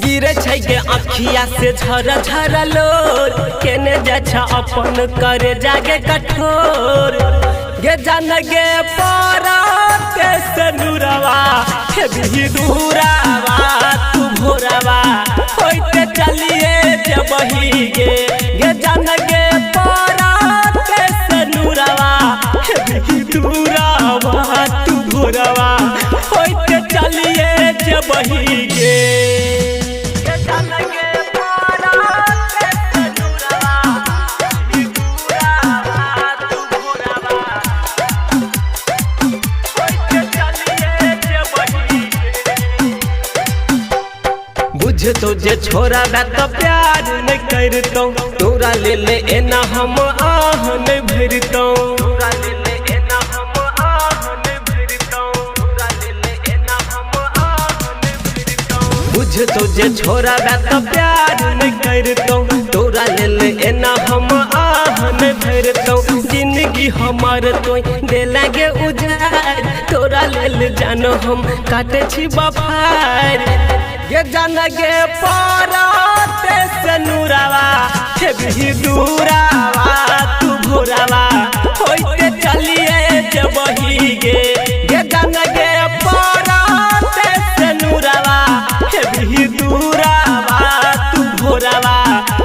अखिया से झर झर लोर केने जा अपन करे जागे कठोर गे जान गे पारा से नूरवा हे भी दूरावा तू भोरवा होइते चलिए जबही गे जान गे पारा से नूरवा हे भी दूरावा तू भोरवा होइते चलिए जबही गे तो जे छोरा तो प्यार नहीं करतो तोरा ले ले एना हम आह नहीं भरतो तोरा ले ले एना हम आह नहीं भरतो तोरा ले ले एना हम आह नहीं भरतो बुझ तो जे छोरा तो प्यार नहीं करतो तोरा ले ले एना हम आह नहीं भरतो जिंदगी हमार तो दे लगे उजाड़ तोरा ले ले जानो हम काटे छी बफार ये जान गे पारा से नूरावा हे भी दूरावा तू भोरावा होइते चलिए जबही गे ये जान गे पारा से नूरावा हे भी दूरावा तू भोरावा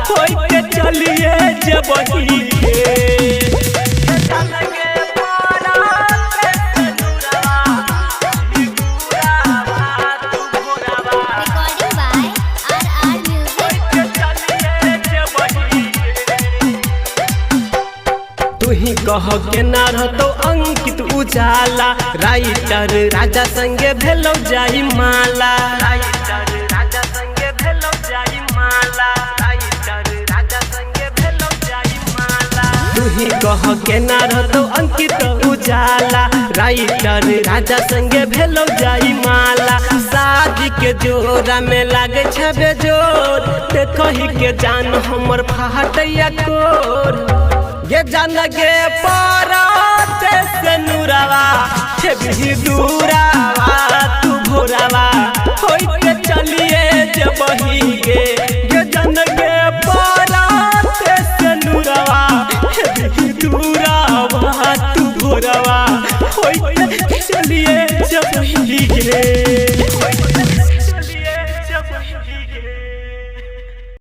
होइते चलिए जबही गे कह के ना रहतो अंकित उजाला राइटर राजा संगे भेलो जाई माला राइटर राजा संगे भेलो जाई माला राइटर राजा संगे भेलो जाई माला तू ही कह के ना रहतो अंकित उजाला राइटर राजा संगे भेलो जाई माला शादी के जोरा में लागे छबे जोर देखहि के जान हमर फाटैया कोर ये जान गे पारा से नूरावा हे भी दूरावा तू भोरावा होइते चलिए जबही गे ये जान गे पारा से नूरावा हे भी दूरावा तू भोरावा होइते चलिए जबही गे।